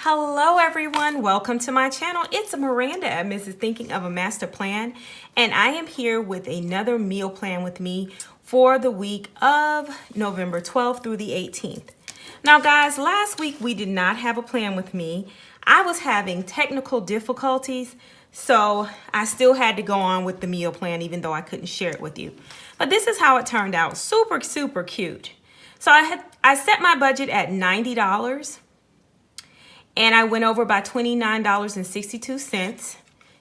Hello everyone, welcome to my channel. It's Miranda at Mrs. Thinking of a Master Plan, and I am here with another meal plan with me for the week of November 12th through the 18th. Now guys, last week we did not have a plan with me. I was having technical difficulties, so I still had to go on with the meal plan even though I couldn't share it with you. But this is how it turned out. Super cute. So I set my budget at $90. And I went over by $29.62.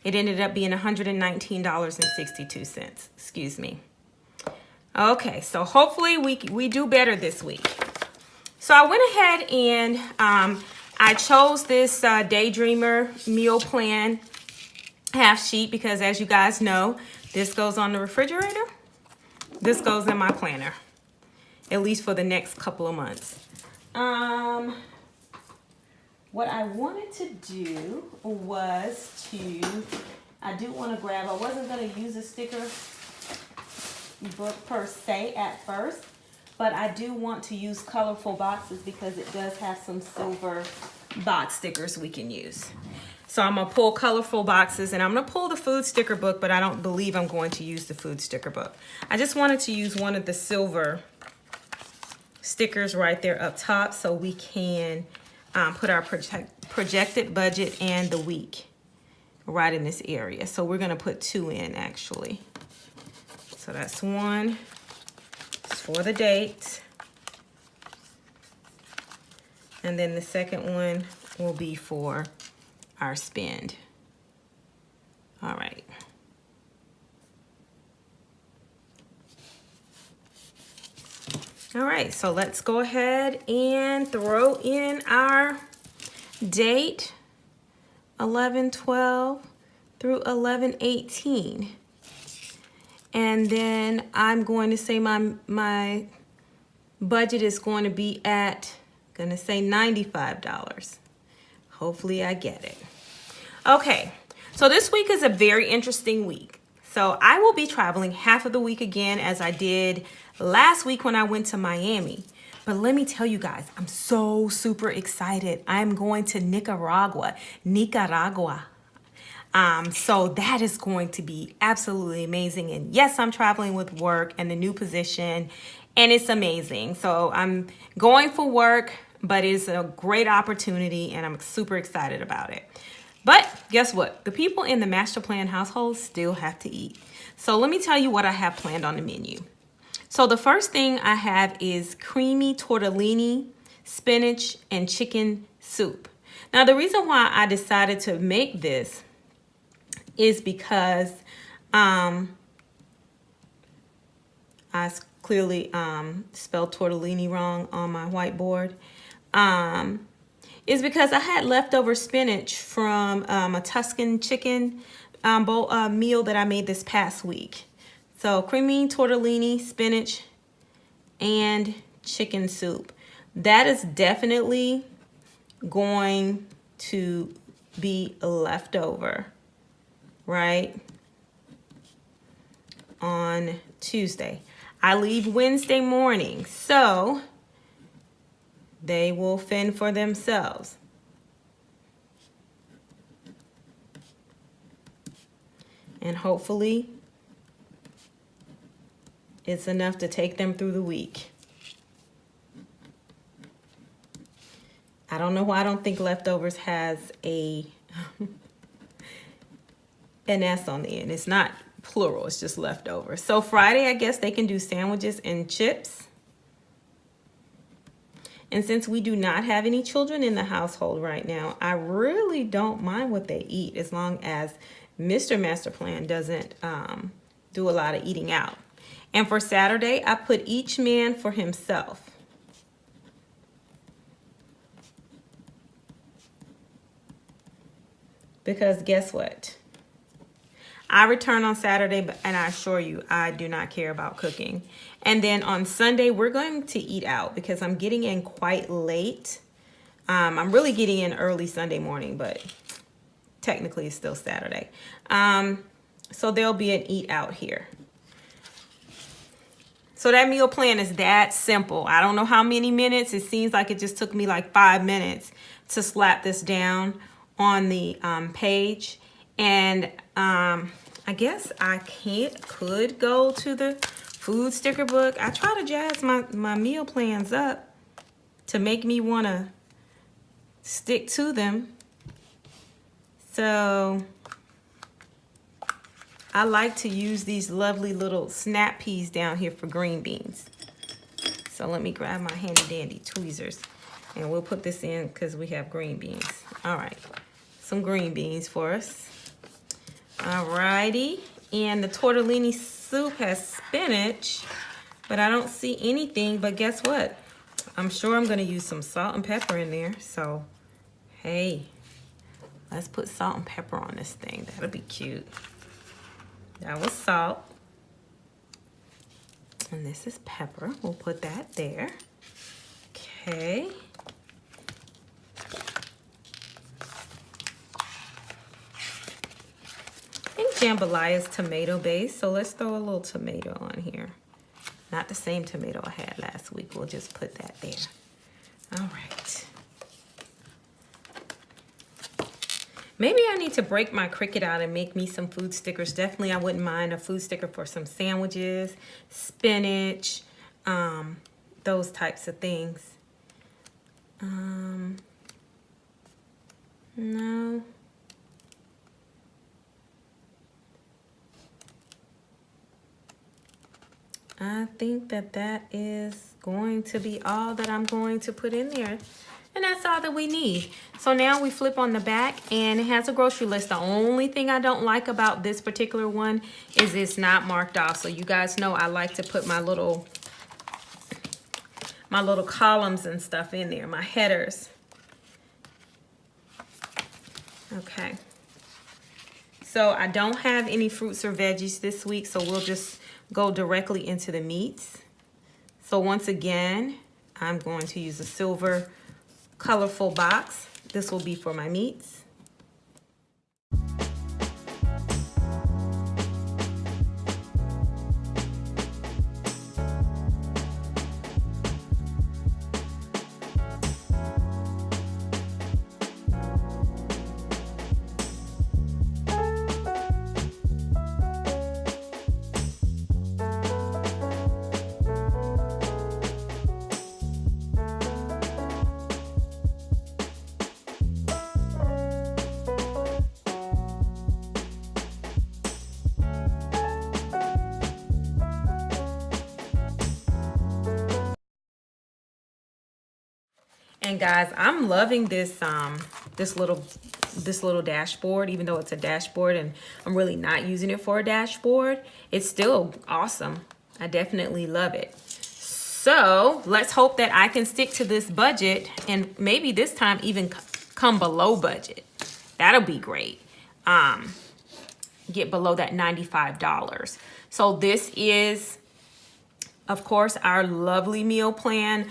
It ended up being $119.62. Excuse me. Okay, so hopefully we do better this week. So I went ahead and I chose this Daydreamer meal plan half sheet because, as you guys know, this goes on the refrigerator. This goes in my planner, at least for the next couple of months. What I wanted to do was I wasn't going to use a sticker book per se at first, but I do want to use colorful boxes because it does have some silver box stickers we can use. So I'm going to pull colorful boxes, and I'm going to pull the food sticker book, but I don't believe I'm going to use the food sticker book. I just wanted to use one of the silver stickers right there up top so we can put our projected budget and the week right in this area. So we're going to put two in actually. So that's one. It's for the date. And then the second one will be for our spend. All right. All right, so let's go ahead and throw in our date, 11/12 through 11/18. And then I'm going to say my budget is going to be at, $95. Hopefully I get it. Okay, so this week is a very interesting week. So I will be traveling half of the week again as I did last week when I went to Miami. But let me tell you guys, I'm so super excited. I'm going to Nicaragua. So that is going to be absolutely amazing. And yes, I'm traveling with work and the new position, and it's amazing. So I'm going for work, but it's a great opportunity and I'm super excited about it. But guess what? The people in the master plan household still have to eat. So let me tell you what I have planned on the menu. So the first thing I have is creamy tortellini, spinach, and chicken soup. Now the reason why I decided to make this is because I clearly spelled tortellini wrong on my whiteboard. Is because I had leftover spinach from a Tuscan chicken meal that I made this past week. So creamy tortellini, spinach, and chicken soup. That is definitely going to be leftover, right, on Tuesday. I leave Wednesday morning, so they will fend for themselves. And hopefully it's enough to take them through the week. I don't know why I don't think leftovers has an S on the end. It's not plural, it's just leftovers. So Friday, I guess they can do sandwiches and chips. And since we do not have any children in the household right now, I really don't mind what they eat as long as Mr. Master Plan doesn't do a lot of eating out. And for Saturday, I put each man for himself. Because guess what? I return on Saturday, and I assure you, I do not care about cooking. And then on Sunday, we're going to eat out because I'm getting in quite late. I'm really getting in early Sunday morning, but technically it's still Saturday. So there'll be an eat out here. So that meal plan is that simple. I don't know how many minutes. It seems like it just took me like 5 minutes to slap this down on the page. And I guess I could go to the food sticker book. I try to jazz my meal plans up to make me want to stick to them. So I like to use these lovely little snap peas down here for green beans. So let me grab my handy dandy tweezers and we'll put this in because we have green beans. All right, some green beans for us. All righty, and the tortellini soup has spinach, but I don't see anything, but guess what? I'm sure I'm gonna use some salt and pepper in there. So, hey, let's put salt and pepper on this thing. That'll be cute. That was salt. And this is pepper. We'll put that there. Okay. I think jambalaya is tomato based, so let's throw a little tomato on here. Not the same tomato I had last week. We'll just put that there. All right. Maybe I need to break my Cricut out and make me some food stickers. Definitely I wouldn't mind a food sticker for some sandwiches, spinach, those types of things. No. I think that is going to be all that I'm going to put in there. And that's all that we need. So now we flip on the back and it has a grocery list. The only thing I don't like about this particular one is it's not marked off. So you guys know I like to put my little columns and stuff in there, my headers. Okay. So I don't have any fruits or veggies this week, so we'll just go directly into the meats. So once again, I'm going to use a silver colorful box. This will be for my meats. And guys, I'm loving this this little dashboard. Even though it's a dashboard and I'm really not using it for a dashboard, it's still awesome. I definitely love it. So let's hope that I can stick to this budget and maybe this time even come below budget. That'll be great. Get below that $95. So this is, of course, our lovely meal plan.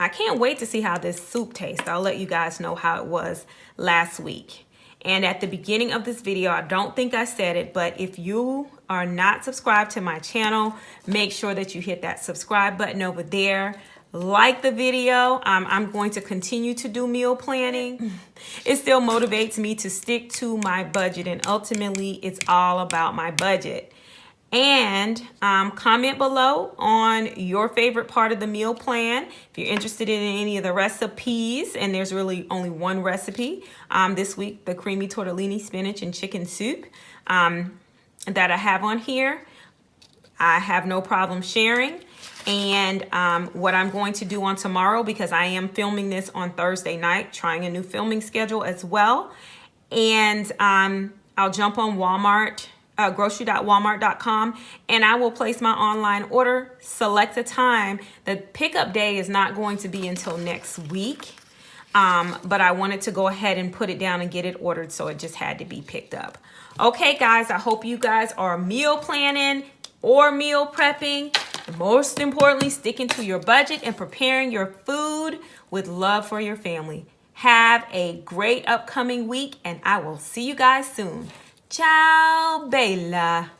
I can't wait to see how this soup tastes. I'll let you guys know how it was last week. And at the beginning of this video, I don't think I said it, but if you are not subscribed to my channel, make sure that you hit that subscribe button over there. Like the video. I'm going to continue to do meal planning. It still motivates me to stick to my budget, and ultimately it's all about my budget. And comment below on your favorite part of the meal plan. If you're interested in any of the recipes, and there's really only one recipe this week, the creamy tortellini spinach and chicken soup that I have on here, I have no problem sharing. And what I'm going to do on tomorrow, because I am filming this on Thursday night, trying a new filming schedule as well. And I'll jump on Walmart, grocery.walmart.com, and I will place my online order, select a time. The pickup day is not going to be until next week, but I wanted to go ahead and put it down and get it ordered, so it just had to be picked up. Okay, guys, I hope you guys are meal planning or meal prepping, and most importantly, sticking to your budget and preparing your food with love for your family. Have a great upcoming week, and I will see you guys soon. Ciao, Bella.